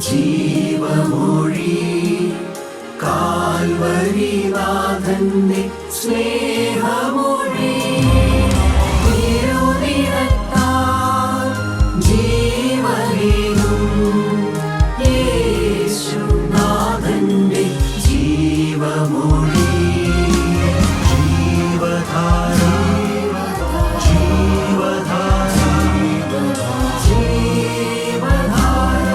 ജീവമൊഴി കാൽവരിനാഥന്റെ സ്നേഹമൊഴി തിരുനിറത്താൽ ജീവനേകും യേശുനാഥന്റെ ജീവമൊഴി ജീവധാര ജീവധാര ജീവധാര.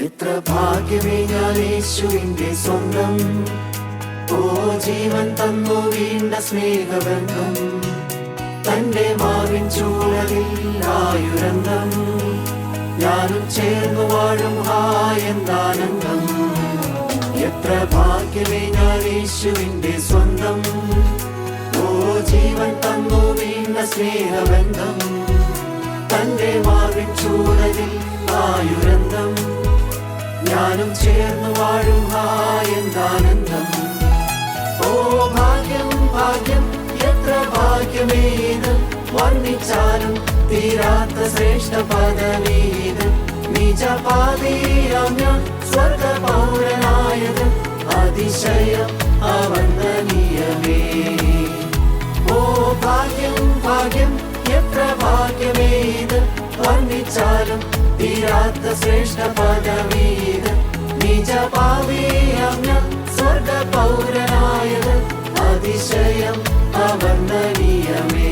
എത്ര ഭാഗ്യമേ ഞാൻ യേശുവിന്റെ സ്വന്തം. ഓ ജീവൻ തന്നു വീണ്ട സ്നേഹബന്ധം, തന്റെ മാവിൻ ചൂഴലിൽ ആയുരംഗം ഞാനും ചേർന്നു വാഴും ഹായെന്താനന്ദം. എത്ര ഭാഗ്യമേ ഞാൻ യേശുവിന്റെ സ്വന്തം. ഓ ജീവൻ തന്നു വീണ്ട സ്നേഹബന്ധം, തന്റെ മാവിൻ ചൂഴലിൽ ആയുരംഗം ഞാനും ചേർന്നു വാഴും ഹായെന്താനന്ദം. ഓ ഭാഗ്യം ഭാഗ്യം എത്ര ഭാഗ്യമേത്, വർണ്ണിച്ചാലും തീരാത്ത ശ്രേഷ്ഠ പദമേത്. നിജപാതീയം ഞാൻ സ്വർഗ പൗരനായത്, അതിശയം അവന്ദനീയമേ. ഓ ഭാഗ്യം ഭാഗ്യം എത്ര ഭാഗ്യമേത്, വർണ്ണിച്ചാലും തീരാത്ത ശ്രേഷ്ഠ പദമേത്. നിജപാതീയം ഞാൻ സ്വർഗ പൗരനായത്, അതിശയം അവർണ്ണനീയമേ.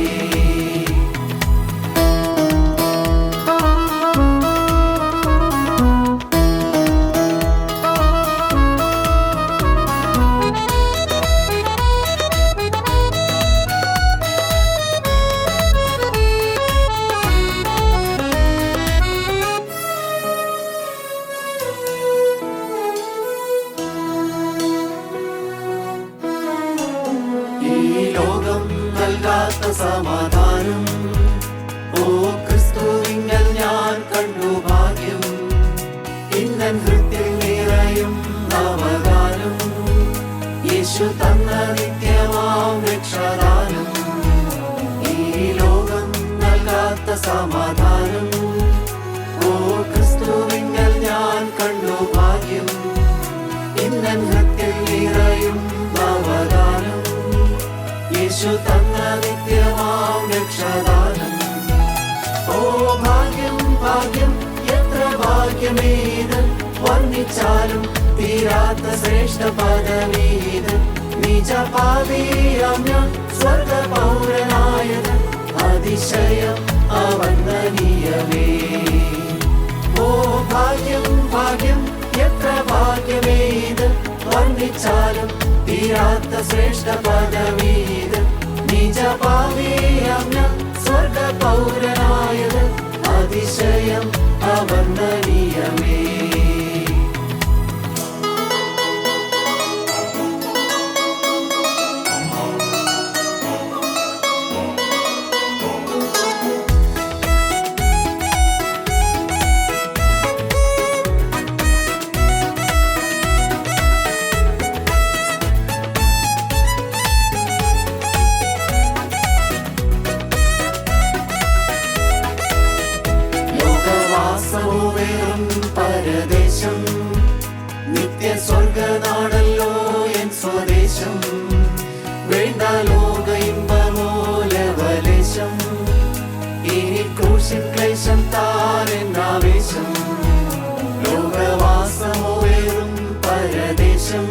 സമാധാനം ഓ ക്രിസ്തുവിങ്കൽ ഞാൻ കണ്ടു ഭാഗ്യം. ഇന്നൻ ഹൃത്തിൽ നിറയും നവഗാനം, യേശു തന്ന നിത്യമാം രക്ഷാദാനം. ഈ ലോകം നൽകാത്ത സമാധാനം ഓ ക്രിസ്തുവിങ്കൽ ഞാൻ കണ്ടു ഭാഗ്യം. ഇന്നൻ ഹൃത്തിൽ നിറയും നവഗാനം, യേശു തന്ന നിത്യമാം രക്ഷാദാനം. ഓ ഭാഗ്യം ഭാഗ്യം എത്ര ഭാഗ്യമേത്, വർണ്ണിച്ചാലും തീരാത്ത ശ്രേഷ്ഠ പദമേത്. നിജപാതീയം ഞാൻ സ്വർഗ പൗരനായത്, അതിശയം അവന്ദനീയമേ. ഓ ഭാഗ്യം ഭാഗ്യം എത്ര ഭാഗ്യമേത്, വർണ്ണിച്ചാലും തീരാത്ത ശ്രേഷ്ഠ പദമേത്. നിജപാതീയം ഞാൻ സ്വർഗ പൗരനായത്, അതിശയം അവർണ്ണനീയമേ. പരദേശം നിത്യ സ്വർഗനാടല്ലോ എൻ സ്വദേശം. വേണ്ട ലോക ഇമ്പമോ ലവലേശം, ഇനി ക്രൂശിൻ ക്ലേശം താനെന്നാവേശം. ലോകവാസമോ വേറും പരദേശം,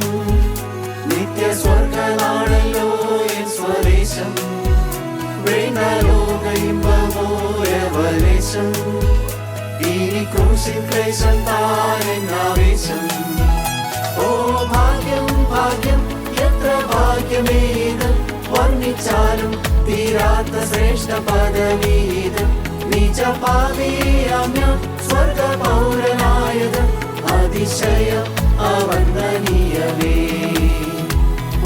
നിത്യ സ്വർഗനാടല്ലോ എൻ സ്വദേശം. വേണ്ട ലോക ഇമ്പമോ ലവലേശം, ഇനി ക്രൂശിൻ ക്രൂശിൻ ക്ലേശം താനെന്നാവേശം. ഓ ഭാഗ്യം ഭാഗ്യം എത്ര ഭാഗ്യമേത്, വർണ്ണിച്ചാലും തീരാത്ത ശ്രേഷ്ഠ പദവീത്. നീച്ച പാപിയാം ഞാൻ സ്വർഗ പൗരനായത്, അതിശയം അവന്ദനീയമേ.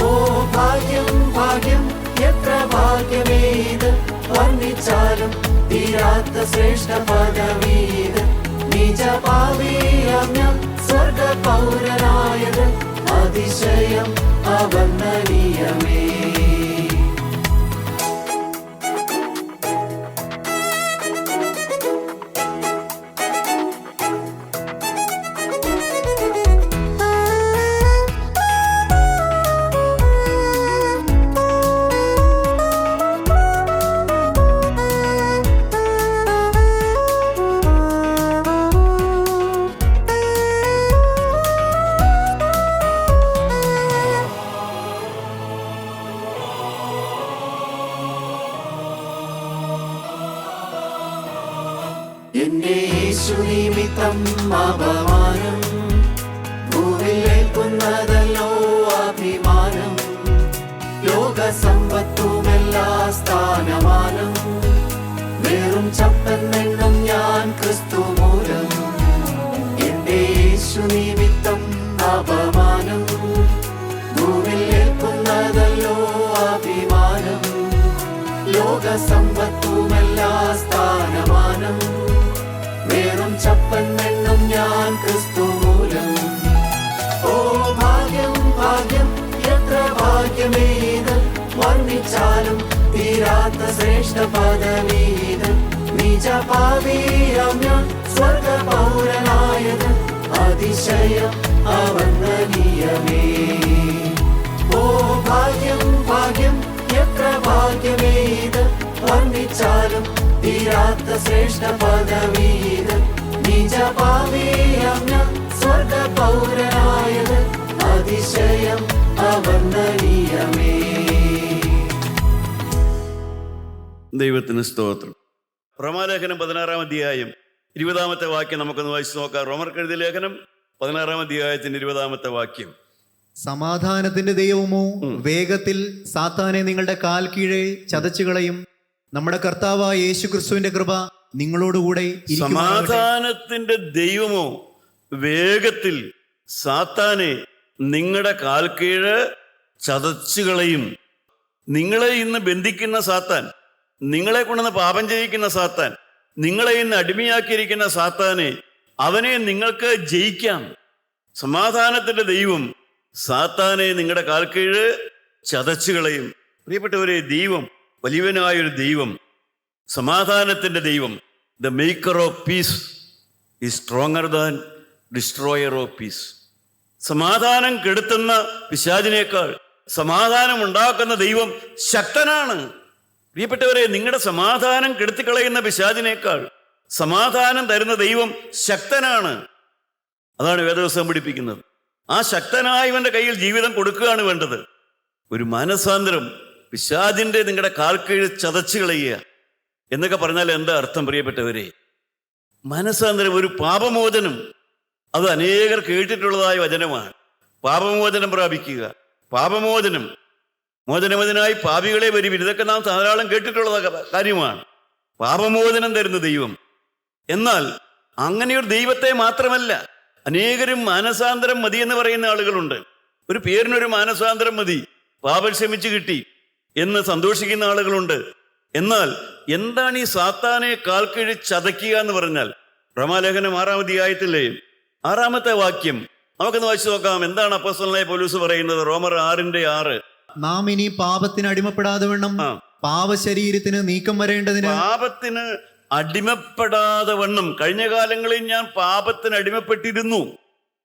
ഓ ഭാഗ്യം ഭാഗ്യം എത്ര ഭാഗ്യമേത്, വർണ്ണിച്ചാലും തീരാത്ത ശ്രേഷ്ഠ പദവീത്. നിജ പാപിയാം ഞാൻ സ്വർഗ പൗരനായത്, അതിശയം അവന്ദനീയമേ. എന്റെ യേശു നിമിത്തം അപമാനം, ഭൂവിലേൽക്കുന്നതല്ലോ അഭിമാനം. ലോക സമ്പത്തുമെല്ലാ സ്ഥാനമാനം, വെറും ചപ്പെന്നെണ്ണും ഞാൻ ക്രിസ്തു മൂലം. എന്റെ യേശു നിമിത്തം അപമാനം, ഭൂവിലേൽക്കുന്നതല്ലോ അഭിമാനം. ലോക സമ്പത്തുമെല്ലാ സ്ഥാനമാനം, വെറും ചപ്പെന്നെണ്ണും ഞാൻ ക്രിസ്തു മൂലം. ഓ ഭാഗ്യം ഭാഗ്യം എത്ര ഭാഗ്യമേത്, വർണ്ണിച്ചാലും തീരാത്ത ശ്രേഷ്ഠ പദവീത്. നിജ പാപിയാം ഞാൻ സ്വർഗ പൗരനായത്, അതിശയം അവന്ദനീയമേ. ഓ ഭാഗ്യം ഭാഗ്യം എത്ര ഭാഗ്യമേത്, വർണ്ണിച്ചാലും തീരാത്ത ശ്രേഷ്ഠ പദവീത്. നിജ പാപിയാം ഞാൻ സ്വർഗ പൗരനായത്, അതിശയം അവന്ദനീയമേ. ദൈവത്തിന് സ്തോത്രം. റോമാലേഖനം 16-ാം അധ്യായം 20-ാമത്തെ വാക്യം നമുക്കൊന്ന് വായിച്ചു നോക്കാം. റോമർക്ക് എഴുതിയ ലേഖനം 16-ാം അധ്യായത്തിന്റെ 20-ാമത്തെ വാക്യം. സമാധാനത്തിന്റെ ദൈവമോ വേഗത്തിൽ സാത്താനെ നിങ്ങളുടെ കാൽ കീഴെ ചതച്ചു കളയും. നമ്മുടെ കർത്താവായ യേശു ക്രിസ്തുവിന്റെ കൃപ നിങ്ങളോടുകൂടെ ഇരിക്കുമാറാകട്ടെ. സമാധാനത്തിന്റെ ദൈവമോ വേഗത്തിൽ സാത്താനെ നിങ്ങളുടെ കാൽ കീഴ് ചതച്ചു കളയും. നിങ്ങളെ ഇന്ന് ബന്ധിക്കുന്ന സാത്താൻ, നിങ്ങളെ കൊണ്ടുവന്ന് പാപം ചെയ്യിക്കുന്ന സാത്താൻ, നിങ്ങളെ ഇന്ന് അടിമയാക്കിയിരിക്കുന്ന സാത്താനെ, അവനെ നിങ്ങൾക്ക് ജയിക്കാം. സമാധാനത്തിന്റെ ദൈവം സാത്താനെ നിങ്ങളുടെ കാൽ കീഴ് ചതച്ചു കളയും. പ്രിയപ്പെട്ടവരെ, ദൈവം വലിയവനായൊരു ദൈവം, സമാധാനത്തിന്റെ ദൈവം, the maker of peace is stronger than destroyer of peace. സമാധാനം കെടുത്തുന്ന പിശാചിനേക്കാൾ സമാധാനം ഉണ്ടാക്കുന്ന ദൈവം ശക്തനാണ്. പ്രിയപ്പെട്ടവരെ, നിങ്ങളുടെ സമാധാനം കെടുത്തിക്കളയുന്ന പിശാചിനേക്കാൾ സമാധാനം തരുന്ന ദൈവം ശക്തനാണ്. അതാണ് വേദപുസ്തകം പഠിപ്പിക്കുന്നത്. ആ ശക്തനായവന്റെ കയ്യിൽ ജീവിതം കൊടുക്കുകയാണ് വേണ്ടത്. ഒരു മാനസാന്തരം, പിശാചിന്റെ നിങ്ങളുടെ കാൽക്കീഴ് ചതച്ചു കളയുക എന്നൊക്കെ പറഞ്ഞാൽ എന്താ അർത്ഥം പ്രിയപ്പെട്ടവരെ? മാനസാന്തരം, ഒരു പാപമോചനം. അത് അനേകർ കേട്ടിട്ടുള്ളതായ വചനമാണ്. പാപമോചനം പ്രാപിക്കുക, പാപമോചനം, മോചനമതിനായി പാപികളെ വരുവിൻ, ഇതൊക്കെ നാം ധാരാളം കേട്ടിട്ടുള്ള കാര്യമാണ്. പാപമോചനം തരുന്ന ദൈവം. എന്നാൽ അങ്ങനെയൊരു ദൈവത്തെ മാത്രമല്ല, അനേകരും മാനസാന്തരം മതി എന്ന് പറയുന്ന ആളുകളുണ്ട്. ഒരു പേരിനൊരു മാനസാന്തരം മതി, പാപം ക്ഷമിച്ചു കിട്ടി എന്ന് സന്തോഷിക്കുന്ന ആളുകളുണ്ട്. എന്നാൽ എന്താണ് ഈ സാത്താനെ കാൽക്കീഴ് ചതയ്ക്കുക എന്ന് പറഞ്ഞാൽ? റോമാലേഖനം 6-ാം അധ്യായത്തിലെ 6-ാമത്തെ വാക്യം നമുക്കൊന്ന് വായിച്ചു നോക്കാം. എന്താണ് അപ്പോസ്തലനായ പൗലോസ് പറയുന്നത്? റോമർ 6:6. നാം ഇനി പാപത്തിന് അടിമപ്പെടാതെ വണ്ണം പാപശരീരത്തിന് നീക്കം വരേണ്ടതിന്. പാപത്തിന് അടിമപ്പെടാതെ വണ്ണം. കഴിഞ്ഞ കാലങ്ങളിൽ ഞാൻ പാപത്തിന് അടിമപ്പെട്ടിരുന്നു.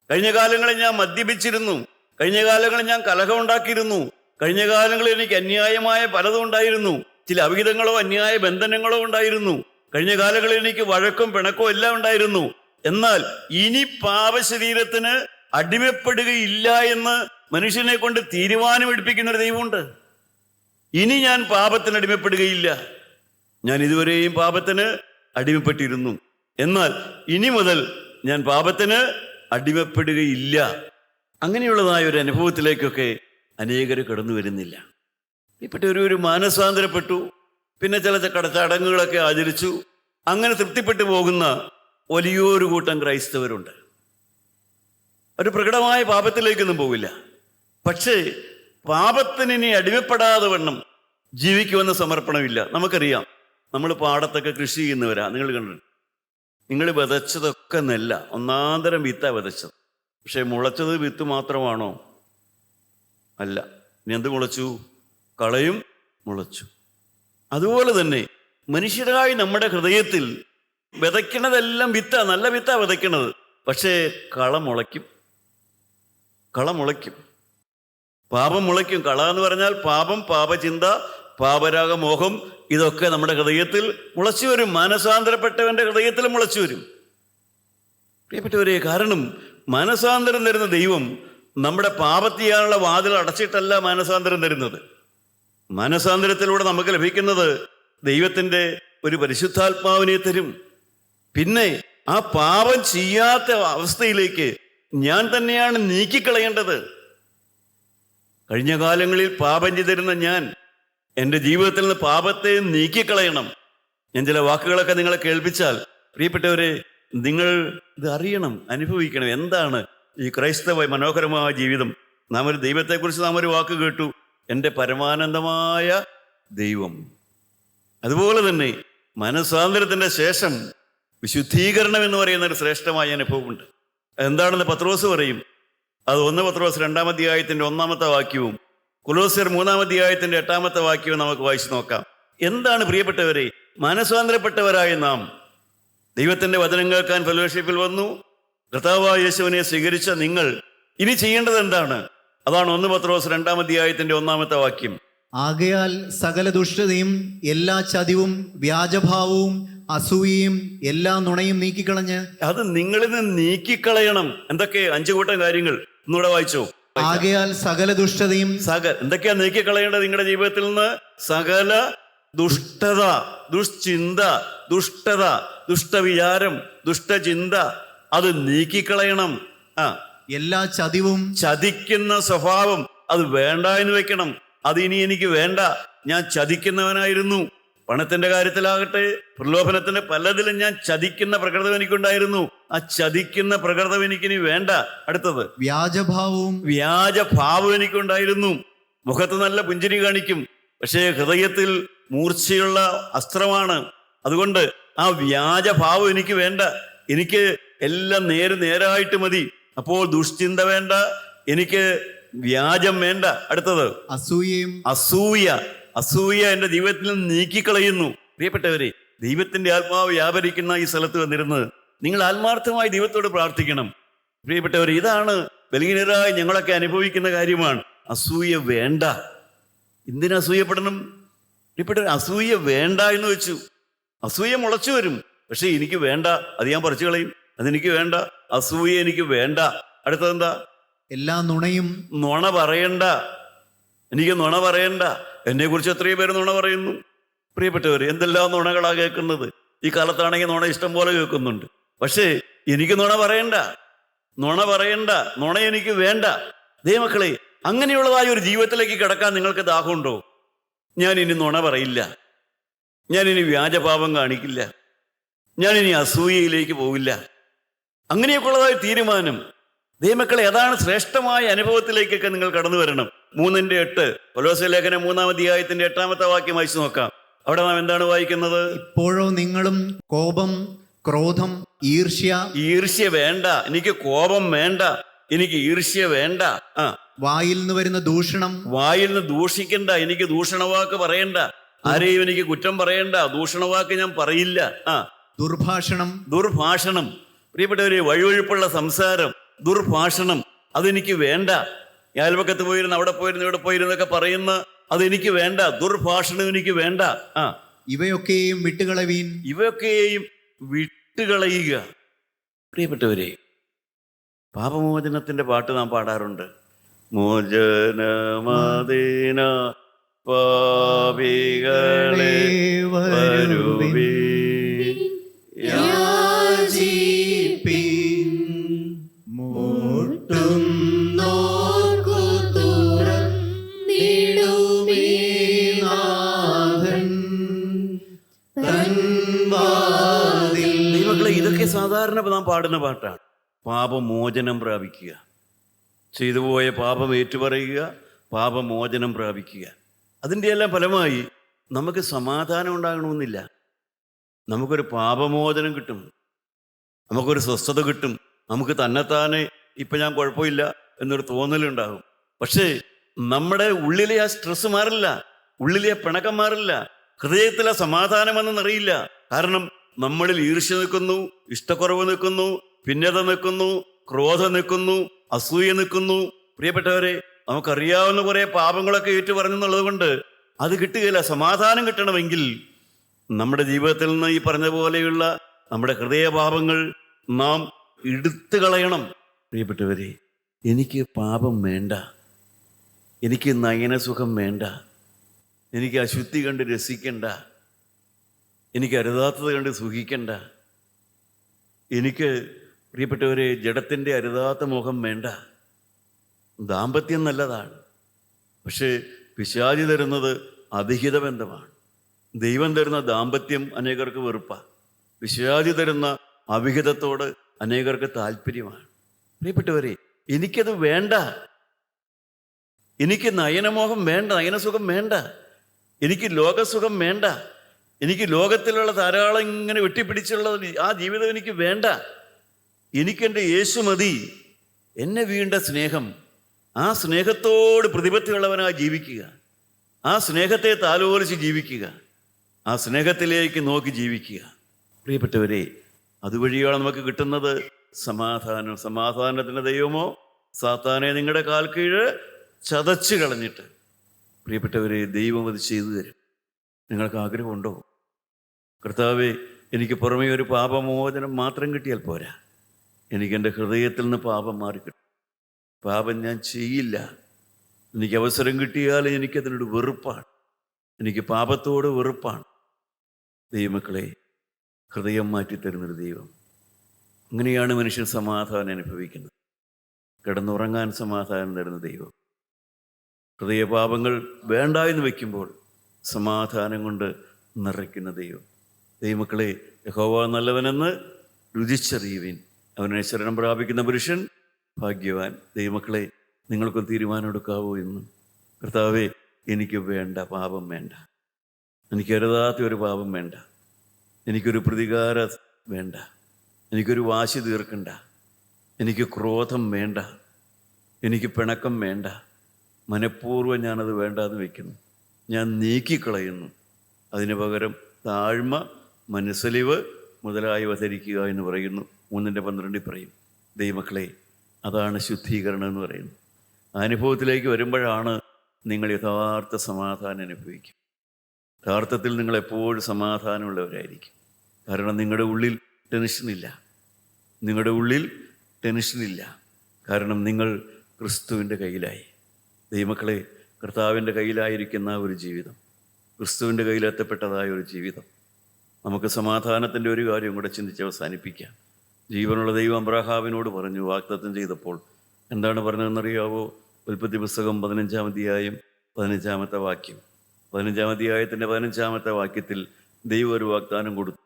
കഴിഞ്ഞ കാലങ്ങളിൽ ഞാൻ മദ്യപിച്ചിരുന്നു. കഴിഞ്ഞ കാലങ്ങളിൽ ഞാൻ കലഹം ഉണ്ടാക്കിയിരുന്നു. കഴിഞ്ഞ കാലങ്ങളിൽ എനിക്ക് അന്യായമായ പലതും ഉണ്ടായിരുന്നു. ചില അവിഹിതങ്ങളോ അന്യായ ബന്ധനങ്ങളോ ഉണ്ടായിരുന്നു. കഴിഞ്ഞ കാലങ്ങളിൽ എനിക്ക് വഴക്കും പിണക്കോ എല്ലാം ഉണ്ടായിരുന്നു. എന്നാൽ ഇനി പാപശരീരത്തിന് അടിമപ്പെടുകയില്ല എന്ന് മനുഷ്യനെ കൊണ്ട് തീരുമാനമെടുപ്പിക്കുന്നൊരു ദൈവമുണ്ട്. ഇനി ഞാൻ പാപത്തിന് അടിമപ്പെടുകയില്ല. ഞാൻ ഇതുവരെയും പാപത്തിന് അടിമപ്പെട്ടിരുന്നു. എന്നാൽ ഇനി മുതൽ ഞാൻ പാപത്തിന് അടിമപ്പെടുകയില്ല. അങ്ങനെയുള്ളതായ ഒരു അനുഭവത്തിലേക്കൊക്കെ അനേകർ കടന്നു വരുന്നില്ല. ഇപ്പോഴത്തെ ഒരു മാനസാന്തരപ്പെട്ടു, പിന്നെ ചില ചടങ്ങുകളൊക്കെ ആചരിച്ചു, അങ്ങനെ തൃപ്തിപ്പെട്ടു പോകുന്ന വലിയൊരു കൂട്ടം ക്രൈസ്തവരുണ്ട്. ഒരു പ്രകടമായ പാപത്തിലേക്കൊന്നും പോകില്ല. പക്ഷേ പാപത്തിന് ഇനി അടിമപ്പെടാതെ വണ്ണം ജീവിക്കുമെന്ന സമർപ്പണമില്ല. നമുക്കറിയാം, നമ്മൾ പാടത്തൊക്കെ കൃഷി ചെയ്യുന്നവരാ. നിങ്ങൾ കണ്ടിട്ടുണ്ട്, നിങ്ങൾ വിതച്ചതൊക്കെ നെല്ല, ഒന്നാന്തരം വിത്താ വിതച്ചത്. പക്ഷെ മുളച്ചത് വിത്ത് മാത്രമാണോ? അല്ല. ഇനി എന്ത് മുളച്ചു? കളയും മുളച്ചു. അതുപോലെ തന്നെ മനുഷ്യരായി നമ്മുടെ ഹൃദയത്തിൽ വിതയ്ക്കണതെല്ലാം വിത്താ, നല്ല വിത്താ വിതയ്ക്കണത്. പക്ഷേ കള മുളയ്ക്കും, പാപം മുളയ്ക്കും. കള എന്ന് പറഞ്ഞാൽ പാപം, പാപചിന്ത, പാപരാഗ, മോഹം, ഇതൊക്കെ നമ്മുടെ ഹൃദയത്തിൽ മുളച്ചു വരും. മാനസാന്തരപ്പെട്ടവന്റെ ഹൃദയത്തിൽ മുളച്ചു വരും. പ്രിയപ്പെട്ടവരെ, കാരണം മാനസാന്തരം തരുന്ന ദൈവം നമ്മുടെ പാപത്തിയാനുള്ള വാതിൽ അടച്ചിട്ടല്ല മാനസാന്തരം തരുന്നത്. മാനസാന്തരത്തിലൂടെ നമുക്ക് ലഭിക്കുന്നത് ദൈവത്തിൻ്റെ ഒരു പരിശുദ്ധാത്മാവിനെ തരും. പിന്നെ ആ പാപം ചെയ്യാത്ത അവസ്ഥയിലേക്ക് ഞാൻ തന്നെയാണ് നീക്കിക്കളയേണ്ടത്. കഴിഞ്ഞ കാലങ്ങളിൽ പാപം ചെയ്തിരുന്ന ഞാൻ എൻ്റെ ജീവിതത്തിൽ നിന്ന് പാപത്തെ നീക്കിക്കളയണം. ഞാൻ ചില വാക്കുകളൊക്കെ നിങ്ങളെ കേൾപ്പിച്ചാൽ, പ്രിയപ്പെട്ടവരെ, നിങ്ങൾ ഇത് അറിയണം, അനുഭവിക്കണം. എന്താണ് ഈ ക്രൈസ്തവ മനോഹരമായ ജീവിതം? നാം ഒരു ദൈവത്തെക്കുറിച്ച് നാം ഒരു വാക്ക് കേട്ടു, എൻ്റെ പരമാനന്ദമായ ദൈവം. അതുപോലെ തന്നെ മനസാന്തരത്തിൻ്റെ ശേഷം വിശുദ്ധീകരണം എന്ന് പറയുന്ന ഒരു ശ്രേഷ്ഠമായ അനുഭവമുണ്ട്. എന്താണെന്ന് പത്രോസ് പറയും. അത് 1 പത്രോസ് 2-ാം അധ്യായത്തിൻ്റെ 1-ാമത്തെ വാക്യവും കൊലോസ്യർ 3-ാം അധ്യായത്തിൻ്റെ 8-ാമത്തെ വാക്യവും നമുക്ക് വായിച്ചു നോക്കാം. എന്താണ് പ്രിയപ്പെട്ടവരെ, മാനസാന്തരപ്പെട്ടവരായ നാം ദൈവത്തിൻ്റെ വചനം കേൾക്കാൻ ഫെലോഷിപ്പിൽ വന്നു, കർത്താവായ യേശുവിനെ സ്വീകരിച്ച നിങ്ങൾ ഇനി ചെയ്യേണ്ടത് എന്താണ്? അതാണ് 1 പത്രോസ് 2-ാം അധ്യായത്തിൻ്റെ 1-ാമത്തെ വാക്യം. ആകയാൽ സകല ദുഷ്ടതയും എല്ലാ ചതിവും വ്യാജഭാവവും അസൂയയും എല്ലാ നുണയും നീക്കിക്കളഞ്ഞ്. അത് നിങ്ങളിൽ നിന്ന് നീക്കിക്കളയണം. എന്തൊക്കെ? 5 കൂട്ടം കാര്യങ്ങൾ. ഒന്നുകൂടെ വായിച്ചോ. ആകയാൽ സകല ദുഷ്ടതയും. എന്തൊക്കെയാ നീക്കിക്കളയേണ്ടത് നിങ്ങളുടെ ജീവിതത്തിൽ നിന്ന്? സകല ദുഷ്ടത, ദുഷ്ചിന്ത, ദുഷ്ടത, ദുഷ്ടവിചാരം, ദുഷ്ടചിന്ത, അത് നീക്കിക്കളയണം. എല്ലാ ചതിവും, ചതിക്കുന്ന സ്വഭാവം, അത് വേണ്ട എന്ന് വെക്കണം. അത് ഇനി എനിക്ക് വേണ്ട. ഞാൻ ചതിക്കുന്നവനായിരുന്നു. പണത്തിന്റെ കാര്യത്തിലാകട്ടെ, പ്രലോഭനത്തിന്റെ പലതിലും ഞാൻ ചതിക്കുന്ന പ്രകൃതം എനിക്കുണ്ടായിരുന്നു. ആ ചതിക്കുന്ന പ്രകൃതം എനിക്കിനി വേണ്ട. അടുത്തത് വ്യാജഭാവം എനിക്കുണ്ടായിരുന്നു. മുഖത്ത് നല്ല പുഞ്ചിരി കാണിക്കും, പക്ഷേ ഹൃദയത്തിൽ മൂർച്ചയുള്ള അസ്ത്രമാണ്. അതുകൊണ്ട് ആ വ്യാജഭാവം എനിക്ക് വേണ്ട. എനിക്ക് എല്ലാം നേരായിട്ട് മതി. അപ്പോൾ ദുഷ്ചിന്ത വേണ്ട, എനിക്ക് വ്യാജം വേണ്ട. അടുത്തത് അസൂയ എൻ്റെ ജീവിതത്തിൽ നിന്ന് നീക്കിക്കളയുന്നു. പ്രിയപ്പെട്ടവരെ, ദൈവത്തിന്റെ ആത്മാവ് വ്യാപരിക്കുന്ന ഈ സ്ഥലത്ത് വന്നിരുന്ന് നിങ്ങൾ ആത്മാർത്ഥമായി ദൈവത്തോട് പ്രാർത്ഥിക്കണം. പ്രിയപ്പെട്ടവരെ, ഇതാണ് ബലഹീനരായ ഞങ്ങളൊക്കെ അനുഭവിക്കുന്ന കാര്യമാണ്. അസൂയ വേണ്ട. എന്തിനു അസൂയപ്പെടണം? പ്രിയപ്പെട്ടവർ, അസൂയ വേണ്ട എന്ന് വെച്ചു. അസൂയ മുളച്ചു വരും, പക്ഷെ എനിക്ക് വേണ്ട, അത് ഞാൻ പറിച്ചു കളയും. അതെനിക്ക് വേണ്ട, അസൂയ എനിക്ക് വേണ്ട. അടുത്തതെന്താ? എല്ലാ നുണയും. നുണ പറയണ്ട, എനിക്ക് നുണ പറയണ്ട. എന്നെ കുറിച്ച് എത്രയോ പേര് നുണ പറയുന്നു. പ്രിയപ്പെട്ടവർ, എന്തെല്ലാം നുണകളാ കേൾക്കുന്നത്. ഈ കാലത്താണെങ്കിൽ നുണ ഇഷ്ടം പോലെ കേൾക്കുന്നുണ്ട്. പക്ഷേ എനിക്ക് നുണ പറയണ്ട, നുണ എനിക്ക് വേണ്ട. ദൈവമക്കളെ, അങ്ങനെയുള്ളതായ ഒരു ജീവിതത്തിലേക്ക് കിടക്കാൻ നിങ്ങൾക്ക് ദാഹമുണ്ടോ? ഞാനിനി നുണ പറയില്ല, ഞാനിനി വ്യാജപാപം കാണിക്കില്ല, ഞാനിനി അസൂയയിലേക്ക് പോവില്ല. അങ്ങനെയൊക്കെ ഉള്ളതായ തീരുമാനം. ദൈവമക്കളെ, അതാണ് ശ്രേഷ്ഠമായ അനുഭവത്തിലേക്കൊക്കെ നിങ്ങൾ കടന്നു വരണം. 3:8 കൊലോസ്യ ലേഖനം 3-ാം അധ്യായത്തിന്റെ 8-ാമത്തെ വാക്യം വായിച്ചു നോക്കാം. അവിടെ നാം എന്താണ് വായിക്കുന്നത്? ഇപ്പോഴോ നിങ്ങളും കോപം, ക്രോധം, ഈർഷ്യ വേണ്ട. എനിക്ക് കോപം വേണ്ട, എനിക്ക് ഈർഷ്യ വേണ്ട. വായിൽ നിന്ന് വരുന്ന ദൂഷണം, വായിൽ നിന്ന് ദൂഷിക്കണ്ട. എനിക്ക് ദൂഷണവാക്ക് പറയണ്ട, ആരെയും എനിക്ക് കുറ്റം പറയണ്ട, ദൂഷണവാക്ക് ഞാൻ പറയില്ല. ദുർഭാഷണം. പ്രിയപ്പെട്ടവരെ, വഴുവഴുപ്പുള്ള സംസാരം, ദുർഭാഷണം, അതെനിക്ക് വേണ്ട. അയൽപക്കത്ത് പോയിരുന്നു, അവിടെ പോയിരുന്നു, ഇവിടെ പോയിരുന്നൊക്കെ പറയുന്ന അതെനിക്ക് വേണ്ട. ദുർഭാഷണം എനിക്ക് വേണ്ട. ഇവയൊക്കെയും വിട്ടുകളയുക. പ്രിയപ്പെട്ടവരെ, പാപമോചനത്തിന്റെ പാട്ട് നാം പാടാറുണ്ട്. മോചനമദിന പാപികളെ വരുവീൻ, യാചിപ്പീൻ നാം പാടുന്ന പാട്ടാണ്. പാപമോചനം പ്രാപിക്കുക, ചെയ്തു പോയ പാപം ഏറ്റുപറയുക, പാപമോചനം പ്രാപിക്കുക. അതിൻ്റെ എല്ലാം ഫലമായി നമുക്ക് സമാധാനം ഉണ്ടാകണമെന്നില്ല. നമുക്കൊരു പാപമോചനം കിട്ടും, നമുക്കൊരു സ്വസ്ഥത കിട്ടും, നമുക്ക് തന്നെത്താനെ ഇപ്പം ഞാൻ കുഴപ്പമില്ല എന്നൊരു തോന്നലുണ്ടാകും. പക്ഷേ നമ്മുടെ ഉള്ളിലെ ആ സ്ട്രെസ് മാറില്ല, ഉള്ളിലെ പിണക്കം മാറില്ല, ഹൃദയത്തിലെ സമാധാനമെന്നറിയില്ല. കാരണം നമ്മളിൽ ഈർഷ്യ നിൽക്കുന്നു, ഇഷ്ടക്കുറവ് നിൽക്കുന്നു, ഭിന്നത നിൽക്കുന്നു, ക്രോധം നിൽക്കുന്നു, അസൂയ നിൽക്കുന്നു. പ്രിയപ്പെട്ടവരെ, നമുക്കറിയാവുന്ന കുറേ പാപങ്ങളൊക്കെ ഏറ്റു പറഞ്ഞെന്നുള്ളത് കൊണ്ട് അത് കിട്ടുകയില്ല. സമാധാനം കിട്ടണമെങ്കിൽ നമ്മുടെ ജീവിതത്തിൽ നിന്ന് ഈ പറഞ്ഞ പോലെയുള്ള നമ്മുടെ ഹൃദയപാപങ്ങൾ നാം എടുത്തു കളയണം. പ്രിയപ്പെട്ടവരെ, എനിക്ക് പാപം വേണ്ട, എനിക്ക് നയനസുഖം വേണ്ട, എനിക്ക് അശുദ്ധി കണ്ട് രസിക്കണ്ട, എനിക്ക് അരുതാത്തത് കണ്ട് സുഖിക്കണ്ട, എനിക്ക് പ്രിയപ്പെട്ടവരെ ജഡത്തിൻ്റെ അരുതാത്ത മോഹം വേണ്ട. ദാമ്പത്യം നല്ലതാണ്, പക്ഷേ പിശാചി തരുന്നത് അധിഹിത ബന്ധമാണ്. ദൈവം തരുന്ന ദാമ്പത്യം അനേകർക്ക് വെറുപ്പാണ്. പിശാചി തരുന്ന അവിഹിതത്തോട് അനേകർക്ക് താല്പര്യമാണ്. പ്രിയപ്പെട്ടവരെ, എനിക്കത് വേണ്ട, എനിക്ക് നയനമോഹം വേണ്ട, നയനസുഖം വേണ്ട, എനിക്ക് ലോകസുഖം വേണ്ട, എനിക്ക് ലോകത്തിലുള്ള ധാരാളം ഇങ്ങനെ വെട്ടിപ്പിടിച്ചുള്ള ആ ജീവിതം എനിക്ക് വേണ്ട. എനിക്കെൻ്റെ യേശു മതി. എന്നെ വീണ്ട സ്നേഹം, ആ സ്നേഹത്തോട് പ്രതിബദ്ധതയുള്ളവനായി ജീവിക്കുക, ആ സ്നേഹത്തെ താലോലിച്ച് ജീവിക്കുക, ആ സ്നേഹത്തിലേക്ക് നോക്കി ജീവിക്കുക. പ്രിയപ്പെട്ടവരെ, അതുവഴിയാണ് നമുക്ക് കിട്ടുന്നത് സമാധാനം. സമാധാനത്തിൻ്റെ ദൈവമോ സാത്താനെ നിങ്ങളുടെ കാൽ കീഴ് ചതച്ച് കളഞ്ഞിട്ട്. പ്രിയപ്പെട്ടവരെ, ദൈവം അത് ചെയ്തു തരും. നിങ്ങൾക്ക് ആഗ്രഹമുണ്ടോ? കർത്താവേ, എനിക്ക് പുറമേ ഒരു പാപമോചനം മാത്രം കിട്ടിയാൽ പോരാ, എനിക്കെൻ്റെ ഹൃദയത്തിൽ നിന്ന് പാപം മാറിക്കിട്ടും. പാപം ഞാൻ ചെയ്യില്ല. എനിക്ക് അവസരം കിട്ടിയാൽ എനിക്കതിനോട് വെറുപ്പാണ്, എനിക്ക് പാപത്തോട് വെറുപ്പാണ്. ദൈവമക്കളെ, ഹൃദയം മാറ്റിത്തരുന്നൊരു ദൈവം. അങ്ങനെയാണ് മനുഷ്യൻ സമാധാനം അനുഭവിക്കുന്നത്. കിടന്നുറങ്ങാൻ സമാധാനം തരുന്ന ദൈവം. ഹൃദയപാപങ്ങൾ വേണ്ട എന്ന് വയ്ക്കുമ്പോൾ സമാധാനം കൊണ്ട് നിറയ്ക്കുന്ന ദൈവം. ദൈവമക്കളെ, യഹോവ നല്ലവനെന്ന് രുചിച്ചറിയുവിൻ, അവനെ ശരണം പ്രാപിക്കുന്ന പുരുഷൻ ഭാഗ്യവാൻ. ദൈവമക്കളെ, നിങ്ങൾക്കും തീരുമാനം എടുക്കാവോ എന്ന്? കർത്താവേ, എനിക്ക് വേണ്ട, പാപം വേണ്ട, എനിക്ക് അരുതാത്ത ഒരു പാപം വേണ്ട, എനിക്കൊരു പ്രതികാര വേണ്ട, എനിക്കൊരു വാശി തീർക്കണ്ട, എനിക്ക് ക്രോധം വേണ്ട, എനിക്ക് പിണക്കം വേണ്ട. മനഃപൂർവ്വം ഞാനത് വേണ്ടാന്ന് വയ്ക്കുന്നു, ഞാൻ നീക്കിക്കളയുന്നു. അതിന് പകരം താഴ്മ, മനസ്സലിവ് മുതലായവ ധരിക്കുക എന്ന് പറയുന്നു. 3:12 പറയും. ദൈവമക്കളെ, അതാണ് ശുദ്ധീകരണം എന്ന് പറയുന്നത്. അനുഭവത്തിലേക്ക് വരുമ്പോഴാണ് നിങ്ങൾ യഥാർത്ഥ സമാധാനം അനുഭവിക്കും. യഥാർത്ഥത്തിൽ നിങ്ങൾ എപ്പോഴും സമാധാനമുള്ളവരായിരിക്കും. കാരണം നിങ്ങളുടെ ഉള്ളിൽ ടെൻഷനില്ല, നിങ്ങളുടെ ഉള്ളിൽ ടെൻഷനില്ല. കാരണം നിങ്ങൾ ക്രിസ്തുവിൻ്റെ കയ്യിലായി. ദൈവമക്കളെ, കർത്താവിൻ്റെ കയ്യിലായിരിക്കുന്ന ഒരു ജീവിതം, ക്രിസ്തുവിൻ്റെ കയ്യിലെത്തപ്പെട്ടതായ ഒരു ജീവിതം. നമുക്ക് സമാധാനത്തിൻ്റെ ഒരു കാര്യം കൂടെ ചിന്തിച്ച് അവസാനിപ്പിക്കാം. ജീവനുള്ള ദൈവം അബ്രാഹാമിനോട് പറഞ്ഞു, വാഗ്ദത്തം ചെയ്തപ്പോൾ എന്താണ് പറഞ്ഞതെന്നറിയാവോ? ഉൽപ്പത്തി പുസ്തകം 15-ാം അധ്യായം 15-ാമത്തെ വാക്യം. 15-ാം അധ്യായത്തിൻ്റെ 15-ാമത്തെ വാക്യത്തിൽ ദൈവം ഒരു വാഗ്ദാനം കൊടുത്തു.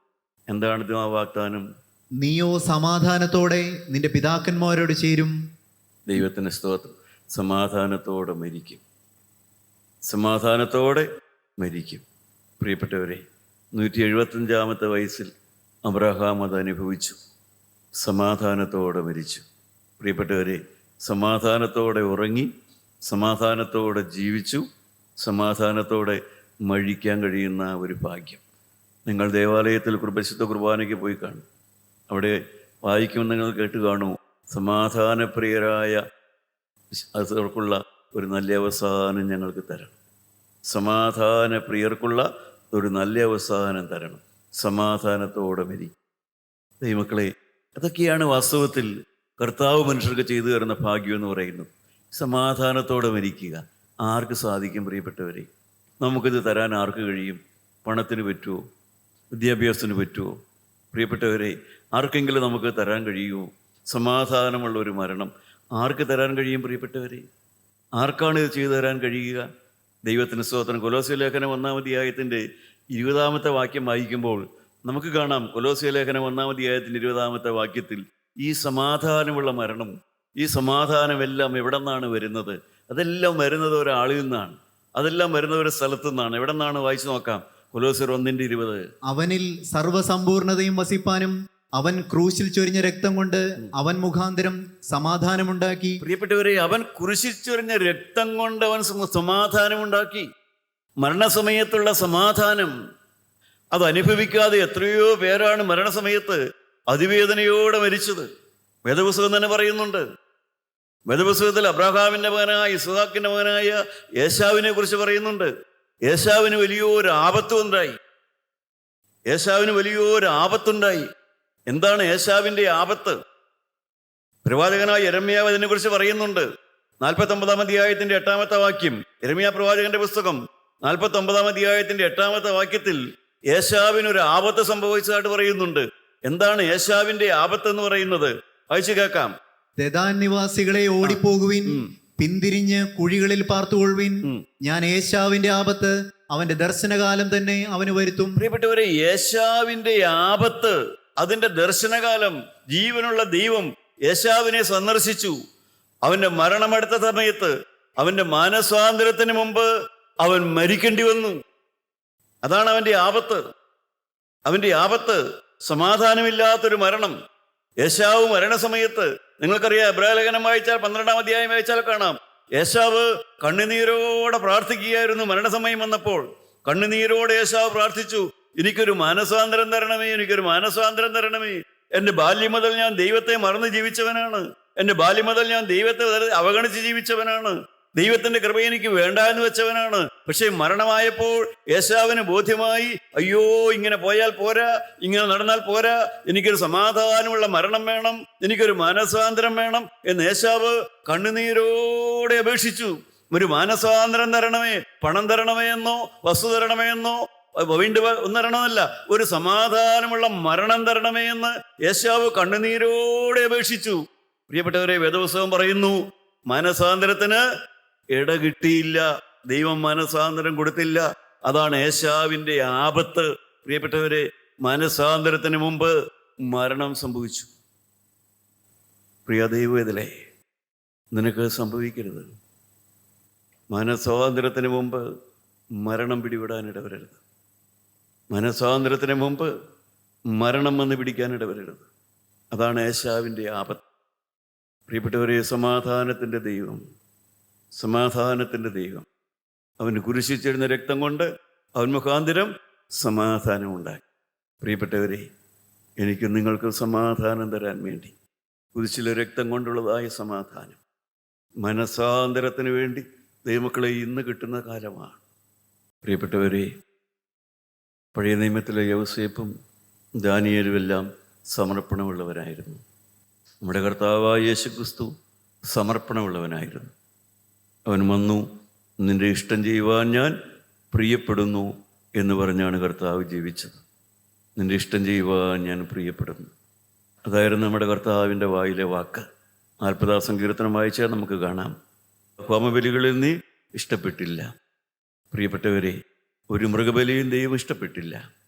എന്താണ് ആ വാഗ്ദാനം? നീയോ സമാധാനത്തോടെ നിന്റെ പിതാക്കന്മാരോട് ചേരും. ദൈവത്തിന് സ്തോത്രം. സമാധാനത്തോടെ മരിക്കും, സമാധാനത്തോടെ മരിക്കും. പ്രിയപ്പെട്ടവരെ, 175-ാമത്തെ വയസ്സിൽ അബ്രഹാം അത് അനുഭവിച്ചു, സമാധാനത്തോടെ മരിച്ചു. പ്രിയപ്പെട്ടവരെ, സമാധാനത്തോടെ ഉറങ്ങി, സമാധാനത്തോടെ ജീവിച്ചു, സമാധാനത്തോടെ മരിക്കാൻ കഴിയുന്ന ഒരു ഭാഗ്യം. നിങ്ങൾ ദേവാലയത്തിൽ പരിശുദ്ധ കുർബാനയ്ക്ക് പോയി കാണും. അവിടെ വായിക്കുമെന്ന് നിങ്ങൾ കേട്ട് കാണൂ, സമാധാനപ്രിയരായ അവർക്കുള്ള ഒരു നല്ല അവസാനം ഞങ്ങൾക്ക് തരണം, സമാധാനപ്രിയർക്കുള്ള ഒരു നല്ല അവസാനം തരണം, സമാധാനത്തോടെ മരിക്കും. ദൈവമക്കളെ, അതൊക്കെയാണ് വാസ്തവത്തിൽ കർത്താവ് മനുഷ്യർക്ക് ചെയ്തു തരുന്ന ഭാഗ്യം എന്ന് പറയുന്നത്. സമാധാനത്തോടെ മരിക്കുക ആർക്ക് സാധിക്കും? പ്രിയപ്പെട്ടവരെ, നമുക്കിത് തരാൻ ആർക്ക് കഴിയും? പണത്തിന് പറ്റുമോ? വിദ്യാഭ്യാസത്തിന് പറ്റുമോ? പ്രിയപ്പെട്ടവരെ, ആർക്കെങ്കിലും നമുക്ക് തരാൻ കഴിയുമോ? സമാധാനമുള്ള ഒരു മരണം ആർക്ക് തരാൻ കഴിയും? പ്രിയപ്പെട്ടവരെ, ആർക്കാണ് ഇത് ചെയ്തു തരാൻ കഴിയുക? ദൈവത്തിന് സ്തോത്രം. കൊലോസ്യ ലേഖനം 1-ാം അധ്യായത്തിൻ്റെ 20-ാമത്തെ വാക്യം വായിക്കുമ്പോൾ നമുക്ക് കാണാം കൊലോസ്യ ലേഖനം 1-ാം അധ്യായത്തിന്റെ 20-ാമത്തെ വാക്യത്തിൽ ഈ സമാധാനമുള്ള മരണം, ഈ സമാധാനമെല്ലാം എവിടെ നിന്നാണ് വരുന്നത്? അതെല്ലാം വരുന്നത് ഒരാളിൽ നിന്നാണ്, അതെല്ലാം വരുന്നത് ഒരു സ്ഥലത്തു നിന്നാണ്. എവിടെ നിന്നാണ്? വായിച്ചു നോക്കാം. കൊലോസ്യർ 1:20. അവനിൽ സർവ്വസമ്പൂർണതയും വസിപ്പാനും അവൻ ക്രൂശിൽ ചൊരിഞ്ഞ രക്തം കൊണ്ട് അവൻ മുഖാന്തരം സമാധാനമുണ്ടാക്കി. പ്രിയപ്പെട്ടവരെ, അവൻ കുരിശിൽ ചൊരിഞ്ഞ രക്തം കൊണ്ട് അവൻ സമാധാനമുണ്ടാക്കി. മരണസമയത്തുള്ള സമാധാനം അത് അനുഭവിക്കാതെ എത്രയോ പേരാണ് മരണസമയത്ത് അതിവേദനയോടെ മരിച്ചത്. വേദപുസ്തകം തന്നെ പറയുന്നുണ്ട്. വേദപുസ്തകത്തിൽ അബ്രഹാമിന്റെ മകനായ ഇസ്ഹാക്കിന്റെ മകനായ ഏശാവിനെ കുറിച്ച് പറയുന്നുണ്ട്. ഏശാവിന് വലിയൊരു ആപത്തുണ്ടായി. ഏശാവിന് വലിയൊരു ആപത്തുണ്ടായി. എന്താണ് ഏശാവിന്റെ ആപത്ത്? പ്രവാചകനായ യെരമ്യാവ് അതിനെ കുറിച്ച് പറയുന്നുണ്ട്. 49-ാം അധ്യായത്തിന്റെ 8-ാമത്തെ വാക്യം, യെരമ്യാ പ്രവാചകന്റെ പുസ്തകം 49-ാം അധ്യായത്തിന്റെ 8-ാമത്തെ വാക്യത്തിൽ ഏശാവിനൊരു ആപത്ത് സംഭവിച്ചതായിട്ട് പറയുന്നുണ്ട്. എന്താണ് ഏശാവിന്റെ ആപത്ത് എന്ന് പറയുന്നത്? വായിച്ചു കേൾക്കാം. ദദാൻ നിവാസികളെ ഓടിപ്പോകുവിൻ, പിന്തിരിഞ്ഞ് കുഴികളിൽ പാർത്തുകൊള്ളുവിൻ. ഞാൻ ഏശാവിന്റെ ആപത്ത് അവന്റെ ദർശനകാലം തന്നെ അവന് വരുത്തും. പ്രിയപ്പെട്ടവരെ, ഏശാവിന്റെ ആപത്ത്, അതിന്റെ ദർശനകാലം, ജീവനുള്ള ദൈവം ഏശാവിനെ സന്ദർശിച്ചു. അവന്റെ മരണമെടുത്ത സമയത്ത്, അവന്റെ മാനസാന്തരത്തിന് മുമ്പ് അവൻ മരിക്കേണ്ടി വന്നു. അതാണ് അവന്റെ ആപത്ത്. അവന്റെ ആപത്ത് സമാധാനമില്ലാത്തൊരു മരണം. ഏശാവ് മരണസമയത്ത് നിങ്ങൾക്കറിയാം, എബ്രായലേഖനം വായിച്ചാൽ 12-ാം അധ്യായം വായിച്ചാൽ കാണാം, ഏശാവ് കണ്ണുനീരോടെ പ്രാർത്ഥിക്കുകയായിരുന്നു. മരണസമയം വന്നപ്പോൾ കണ്ണുനീരോടെ ഏശാവ് പ്രാർത്ഥിച്ചു, എനിക്കൊരു മാനസാന്തരം തരണമേ, എനിക്കൊരു മാനസാന്തരം തരണമേ. എൻ്റെ ബാല്യം മുതൽ ഞാൻ ദൈവത്തെ മറന്ന് ജീവിച്ചവനാണ്. എൻ്റെ ബാല്യം മുതൽ ഞാൻ ദൈവത്തെ അവഗണിച്ച് ജീവിച്ചവനാണ്. ദൈവത്തിന്റെ കൃപ എനിക്ക് വേണ്ട എന്ന് വെച്ചവനാണ്. പക്ഷെ മരണമായപ്പോൾ ഏശാവിന് ബോധ്യമായി, അയ്യോ, ഇങ്ങനെ പോയാൽ പോരാ, ഇങ്ങനെ നടന്നാൽ പോരാ, എനിക്കൊരു സമാധാനമുള്ള മരണം വേണം, എനിക്കൊരു മാനസാന്തരം വേണം എന്ന് ഏശാവ് കണ്ണുനീരോടെ അപേക്ഷിച്ചു. ഒരു മാനസാന്തരം തരണമേ, പണം തരണമേ എന്നോ വസ്തു തരണമേ എന്നോ വീണ്ടും ഒന്നും തരണമെന്നല്ല, ഒരു സമാധാനമുള്ള മരണം തരണമേ എന്ന് ഏശാവ് കണ്ണുനീരോടെ അപേക്ഷിച്ചു. പ്രിയപ്പെട്ടവരെ, വേദപുസ്തകം പറയുന്നു, മാനസാന്തരത്തിന് ഇട കിട്ടിയില്ല. ദൈവം മാനസാന്തരം കൊടുത്തില്ല. അതാണ് ഏശാവിന്റെ ആപത്ത്. പ്രിയപ്പെട്ടവരെ, മാനസാന്തരത്തിന് മുമ്പ് മരണം സംഭവിച്ചു. പ്രിയ ദൈവവേദലേ, നിനക്ക് സംഭവിക്കരുത്. മാനസാന്തരത്തിന് മുമ്പ് മരണം പിടിവിടാനിടവരരുത്. മനസാന്തരത്തിന് മുമ്പ് മരണം വന്ന് പിടിക്കാനിടവരരുത്. അതാണ് ഏശാവിൻ്റെ ആപത്ത്. പ്രിയപ്പെട്ടവരെ, സമാധാനത്തിൻ്റെ ദൈവം, സമാധാനത്തിൻ്റെ ദൈവം, അവന് കുരിശിച്ചെഴുന്ന രക്തം കൊണ്ട് അവൻ മുഖാന്തരം സമാധാനം ഉണ്ടാക്കി. പ്രിയപ്പെട്ടവരെ, എനിക്ക് നിങ്ങൾക്ക് സമാധാനം തരാൻ വേണ്ടി കുരിശിലെ രക്തം കൊണ്ടുള്ളതായ സമാധാനം, മനസാന്തരത്തിന് വേണ്ടി ദൈവമക്കളെ ഇന്ന് കിട്ടുന്ന കാലമാണ്. പ്രിയപ്പെട്ടവരെ, പഴയ നിയമത്തിലെ യോസേപ്പും ദാനിയേലുമെല്ലാം സമർപ്പണമുള്ളവരായിരുന്നു. നമ്മുടെ കർത്താവായ യേശുക്രിസ്തു സമർപ്പണമുള്ളവനായിരുന്നു. അവൻ വന്നു, നിന്റെ ഇഷ്ടം ചെയ്യുവാൻ ഞാൻ പ്രിയപ്പെടുന്നു എന്ന് പറഞ്ഞാണ് കർത്താവ് ജീവിച്ചത്. നിന്റെ ഇഷ്ടം ചെയ്യുവാൻ ഞാൻ പ്രിയപ്പെടുന്നു, അതായിരുന്നു നമ്മുടെ കർത്താവിൻ്റെ വായിലെ വാക്ക്. 40-ാം സങ്കീർത്തനം വായിച്ചാൽ നമുക്ക് കാണാം, ഹോമബലികളിൽ നീ ഇഷ്ടപ്പെട്ടില്ല. പ്രിയപ്പെട്ടവരെ, ഒരു മൃഗബലിയും ദൈവം ഇഷ്ടപ്പെട്ടില്ല.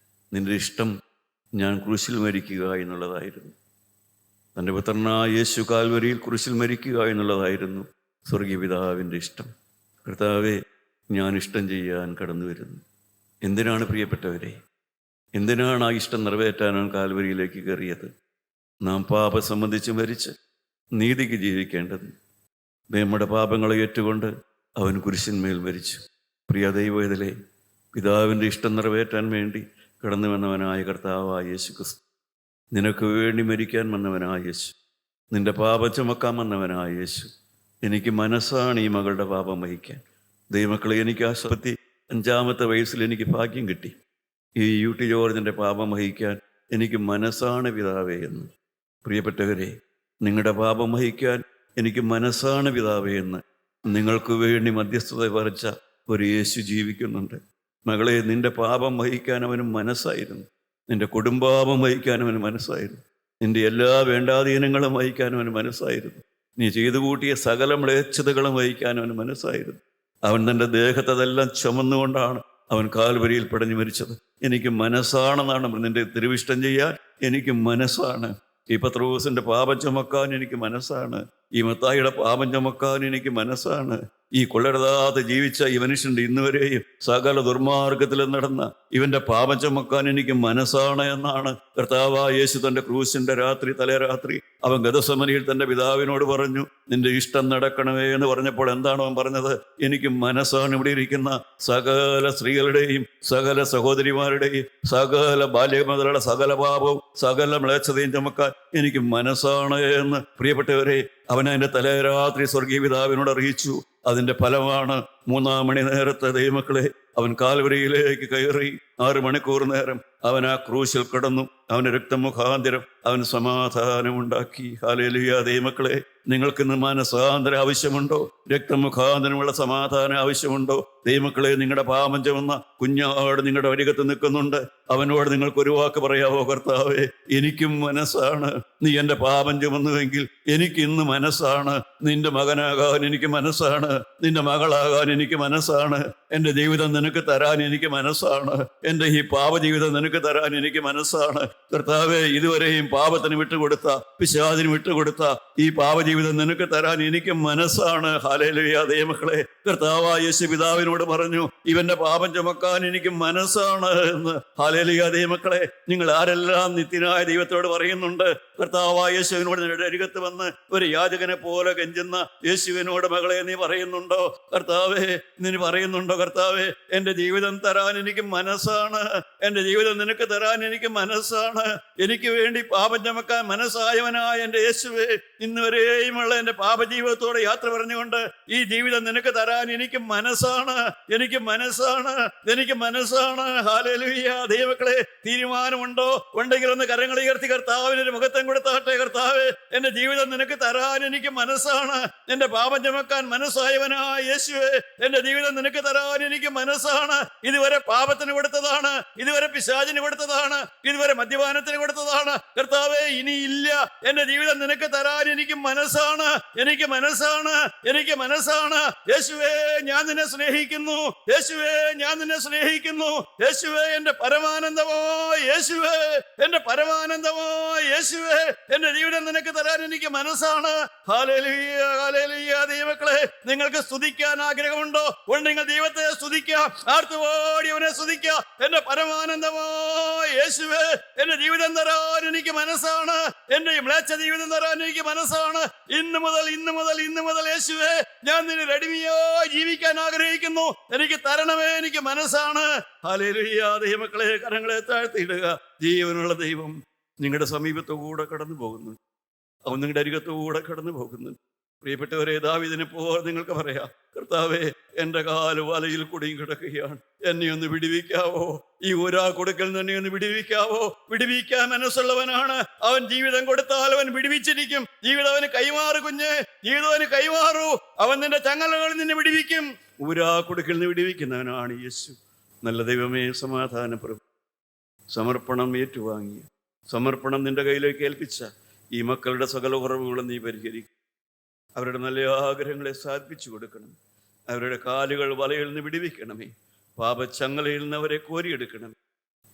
നിന്റെ ഇഷ്ടം ഞാൻ ക്രൂശിൽ മരിക്കുക എന്നുള്ളതായിരുന്നു. തൻ്റെ പുത്രനായ യേശു കാൽവരിയിൽ ക്രൂശിൽ മരിക്കുക എന്നുള്ളതായിരുന്നു സ്വർഗീയ പിതാവിൻ്റെ ഇഷ്ടം. കർത്താവെ, ഞാൻ ഇഷ്ടം ചെയ്യാൻ കടന്നു വരുന്നു. എന്തിനാണ് പ്രിയപ്പെട്ടവരെ, എന്തിനാണ് ആ ഇഷ്ടം നിറവേറ്റാനാണ് കാൽവരിയിലേക്ക് കയറിയത്? നാം പാപം സംബന്ധിച്ച് മരിച്ച് നീതിക്ക് ജീവിക്കേണ്ടത്. നമ്മുടെ പാപങ്ങളെ ഏറ്റുകൊണ്ട് അവൻ കുരിശിന്മേൽ മരിച്ചു. പ്രിയ ദൈവവേദലേ, പിതാവിൻ്റെ ഇഷ്ടം നിറവേറ്റാൻ വേണ്ടി കടന്നു വന്നവനായ കർത്താവായ യേശു ക്രിസ്തു, നിനക്ക് വേണ്ടി മരിക്കാൻ വന്നവനായ യേശു, നിന്റെ പാപം ചുമക്കാൻ വന്നവനായ യേശു, എനിക്ക് മനസ്സാണ് ഈ മകളുടെ പാപം വഹിക്കാൻ. ദൈവമക്കളെ, എനിക്ക് 45-ാമത്തെ വയസ്സിൽ എനിക്ക് ഭാഗ്യം കിട്ടി. ഈ യൂട്ടി ജോർജിൻ്റെ പാപം വഹിക്കാൻ എനിക്ക് മനസ്സാണ് പിതാവേ എന്ന്. പ്രിയപ്പെട്ടവരെ, നിങ്ങളുടെ പാപം വഹിക്കാൻ എനിക്ക് മനസ്സാണ് പിതാവേ എന്ന് നിങ്ങൾക്ക് വേണ്ടി മധ്യസ്ഥത വരച്ച ഒരു യേശു ജീവിക്കുന്നുണ്ട്. മകളെ, നിന്റെ പാപം വഹിക്കാൻ അവന് മനസ്സായിരുന്നു. നിന്റെ കുടുംബാപം വഹിക്കാൻ അവന് മനസ്സായിരുന്നു. നിന്റെ എല്ലാ വേണ്ടാധീനങ്ങളും വഹിക്കാൻ അവന് മനസ്സായിരുന്നു. നീ ചെയ്തു കൂട്ടിയ സകല മ്ലേച്ഛതകളും വഹിക്കാൻ അവന് മനസ്സായിരുന്നു. അവൻ തൻ്റെ ദേഹത്തതെല്ലാം ചുമന്നുകൊണ്ടാണ് അവൻ കാൽവരിയിൽ പടഞ്ഞു മരിച്ചത്. എനിക്ക് മനസ്സാണെന്നാണ് നിന്റെ തിരുവിഷ്ടം ചെയ്യാൻ എനിക്ക് മനസ്സാണ്. ഈ പത്രോസിന്റെ പാപം ചുമക്കാൻ എനിക്ക് മനസ്സാണ്. ഈ മത്തായിയുടെ പാപം ചുമക്കാൻ എനിക്ക് മനസ്സാണ്. ഈ കൊള്ളരുതാതെ ജീവിച്ച ഈ മനുഷ്യൻ്റെ ഇന്നുവരെയും സകല ദുർമാർഗത്തിൽ നടന്ന ഇവന്റെ പാപം ചുമക്കാൻ എനിക്ക് മനസ്സാണ് എന്നാണ് കർത്താവായ യേശു തന്റെ ക്രൂശിന്റെ തലേരാത്രി അവൻ ഗതസമനിയിൽ തന്റെ പിതാവിനോട് പറഞ്ഞു, നിന്റെ ഇഷ്ടം നടക്കണമേ എന്ന് പറഞ്ഞപ്പോൾ എന്താണ് അവൻ പറഞ്ഞത്? എനിക്ക് മനസ്സാണ് ഇവിടെ ഇരിക്കുന്ന സകല സ്ത്രീകളുടെയും സകല സഹോദരിമാരുടെയും സകല ബാല്യമുതലുള്ള സകല പാപവും സകല മ്ലേച്ഛതയും ചുമക്കാൻ എനിക്ക് മനസ്സാണ് എന്ന്. പ്രിയപ്പെട്ടവരെ, അവൻ അതിന്റെ തലേരാത്രി സ്വർഗീയ പിതാവിനോട് അറിയിച്ചു. അതിന്റെ ഫലമാണ് 3-ാം മണി നേരത്തെ ദൈവമക്കളെ അവൻ കാൽവരിയിലേക്ക് കയറി 6 മണിക്കൂർ നേരം അവൻ ആ ക്രൂശിൽ കിടന്നു. അവന് രക്തമുഖാന്തരം അവൻ സമാധാനമുണ്ടാക്കി. ഹല്ലേലൂയ. ദൈവമക്കളെ, നിങ്ങൾക്കിന്ന് മനസ്സാന്തരം ആവശ്യമുണ്ടോ? രക്തമുഖാന്തരമുള്ള സമാധാനം ആവശ്യമുണ്ടോ? ദൈവമക്കളെ, നിങ്ങളുടെ പാപം ചുമന്ന കുഞ്ഞാട് നിങ്ങളുടെ അരികത്ത് നിൽക്കുന്നുണ്ട്. അവനോട് നിങ്ങൾക്ക് ഒരു വാക്ക് പറയാവോ? കർത്താവേ, എനിക്കും മനസ്സാണ്. നീ എൻ്റെ പാപം ചുമന്നുവെങ്കിൽ എനിക്ക് ഇന്ന് മനസ്സാണ്. നിന്റെ മകനാകാൻ എനിക്ക് മനസ്സാണ്. നിന്റെ മകളാകാൻ എനിക്ക് മനസ്സാണ്. എൻ്റെ ജീവിതം നിനക്ക് തരാൻ എനിക്ക് മനസ്സാണ്. എൻ്റെ ഈ പാപജീവിതം നിനക്ക് തരാൻ എനിക്ക് മനസ്സാണ്. കർത്താവേ, ഇതുവരെയും പാപത്തിന് വിട്ടുകൊടുത്ത, പിശാചിന് വിട്ടുകൊടുത്ത ഈ പാപജീവിതം നിനക്ക് തരാൻ എനിക്ക് മനസ്സാണ്. ഹല്ലേലൂയ. ദൈവമക്കളെ, കർത്താവായ യേശു പിതാവിനോട് പറഞ്ഞു, ഇവന്റെ പാപം ചുമക്കാൻ എനിക്ക് മനസ്സാണ് എന്ന്. ഹല്ലേലൂയ. ദൈവമക്കളെ, നിങ്ങൾ ആരെല്ലാം നിത്യനായ ദൈവത്തോട് പറയുന്നുണ്ട്? കർത്താവായ യേശുവിനോട് നിങ്ങളുടെ അരികത്ത് വന്ന് ഒരു യാചകനെ പോലെ കെഞ്ചുന്ന യേശുവിനോട്, മകളെ, നീ പറയുന്നുണ്ടോ? കർത്താവേ, നീ പറയുന്നുണ്ടോ? കർത്താവേ, എൻ്റെ ജീവിതം തരാൻ എനിക്ക് മനസ്സാണ്. എൻ്റെ ജീവിതം നിനക്ക് തരാൻ എനിക്ക് മനസ്സാണ്. എനിക്ക് വേണ്ടി പാപം ചുമക്കാൻ മനസ്സായവനായ എൻ്റെ യേശുവേ, ഇന്നുവരെയുമുള്ള എൻ്റെ പാപജീവിതത്തോടെ യാത്ര പറഞ്ഞുകൊണ്ട് ഈ ജീവിതം നിനക്ക് തരാൻ എനിക്ക് മനസ്സാണ്. എനിക്ക് മനസ്സാണ്. എനിക്ക് മനസ്സാണ്. ഹല്ലേലൂയ. ദൈവമക്കളെ, തീരുമാനമുണ്ടോ? ഉണ്ടെങ്കിൽ ഒന്ന് കരങ്ങൾ ഉയർത്തി കർത്താവിനൊരു മുഖത്തം കൊടുത്താട്ടെ. കർത്താവേ, എൻ്റെ ജീവിതം നിനക്ക് തരാൻ എനിക്ക് മനസ്സാണ്. എൻ്റെ പാപം ചുമക്കാൻ മനസ്സായവനായ യേശുവേ, എൻ്റെ ജീവിതം നിനക്ക് തരാൻ എനിക്ക് മനസ്സാണ്. ഇതുവരെ പാപത്തിന് കൊടുത്തതാണ്, ഇതുവരെ പിശാചിന് കൊടുത്തതാണ്, ഇതുവരെ മദ്യപാനത്തിന് കൊടുത്തതാണ്. കർത്താവേ, ഇനിയില്ല. എൻ്റെ ജീവിതം നിനക്ക് തരാൻ എനിക്ക് മനസ്സാണ്. എനിക്ക് മനസ്സാണ്. എനിക്ക് മനസ്സാണ്. യേശുവേ, ഞാൻ നിന്നെ സ്നേഹിക്കുന്നു. യേശുവേ, ഞാൻ നിന്നെ സ്നേഹിക്കുന്നു. യേശുവേ, എൻ്റെ പരമാനന്ദമോ യേശുവേ, എൻ്റെ പരമാനന്ദമോ യേശുവേ, എൻ്റെ ജീവിതം നിനക്ക് തരാൻ എനിക്ക് മനസ്സാണ്. ഹല്ലേലൂയ. ഹല്ലേലൂയ. ദൈവമക്കളെ, നിങ്ങൾക്ക് സ്തുതിക്കാൻ ആഗ്രഹമുണ്ടോ? ഉണ്ടെങ്കിൽ ദൈവത്തെ സ്തുതിക്കാം. ആർത്തുപാടി അവനെ സ്തുതിക്കാം. എൻ്റെ പരമാനന്ദമോ യേശുവേ, എൻ്റെ ജീവിതം തരാൻ എനിക്ക് മനസ്സാണ്. എൻ്റെ മ്ലേച്ഛ ജീവിതം തരാൻ എനിക്ക് മനസ്സാണ്. ഇന്ന് മുതൽ യേശുവേ, ഞാൻ നിന്നെ അടിമയായി ജീവിക്കാൻ ആഗ്രഹിക്കുന്നു. എനിക്ക് തരണമേ, എനിക്ക് മനസ്സാണ്. ഹല്ലേലൂയ. ദൈവമക്കളെ, കരങ്ങളെ താഴ്ത്തിയിടുക. ജീവനുള്ള ദൈവം നിങ്ങളുടെ സമീപത്തുകൂടെ കടന്നു പോകുന്നു. അവൻ നിങ്ങളുടെ അരികത്തുകൂടെ കടന്നു പോകുന്നു. പ്രിയപ്പെട്ടവരെ, ദാവീദിനെ പോലെ നിങ്ങൾക്ക് പറയാം, കർത്താവേ, എൻ്റെ കാല് വലയിൽ കുടുങ്ങി കിടക്കുകയാണ്. എന്നെ ഒന്ന് വിടുവിക്കാവോ? ഈ ഒരാ കൊടുക്കൽ തന്നെ ഒന്ന് വിടുവിക്കാവോ? വിടുവിക്കാൻ മനസ്സുള്ളവനാണ് അവൻ. ജീവിതം കൊടുത്താൽ അവൻ വിടുവിച്ചിരിക്കും. ജീവിതം അവന് കൈമാറു കുഞ്ഞ്, ജീവിതം അവന് കൈമാറൂ. അവൻ നിന്റെ ചങ്ങലകളിൽ നിന്നെ വിടുവിക്കും. ഒരാ കൊടുക്കൽ നിന്ന് വിടുവിക്കുന്നവനാണ് യേശു. നല്ല ദൈവമേ, സമാധാനപ്രഭു, സമർപ്പണം ഏറ്റുവാങ്ങിയ, സമർപ്പണം നിന്റെ കയ്യിലേക്ക് ഏൽപ്പിച്ച ഈ മക്കളുടെ സകല കുറവുകളും നീ പരിഹരിക്കും. അവരുടെ നല്ല ആഗ്രഹങ്ങളെ സാധിപ്പിച്ചു കൊടുക്കണം. അവരുടെ കാലുകൾ വലയിൽ നിന്ന് വിടുവിക്കണമേ. പാപച്ചങ്ങലയിൽ നിന്ന് അവരെ കോരിയെടുക്കണം.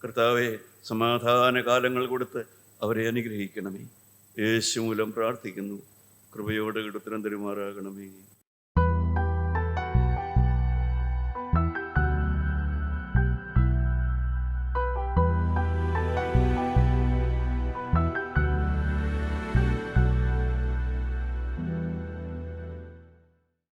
കർത്താവെ, സമാധാന കാലങ്ങൾ കൊടുത്ത് അവരെ അനുഗ്രഹിക്കണമേ. യേശു മൂലം പ്രാർത്ഥിക്കുന്നു. കൃപയോടെ ഉത്തരം തരുമാറാകണമേ.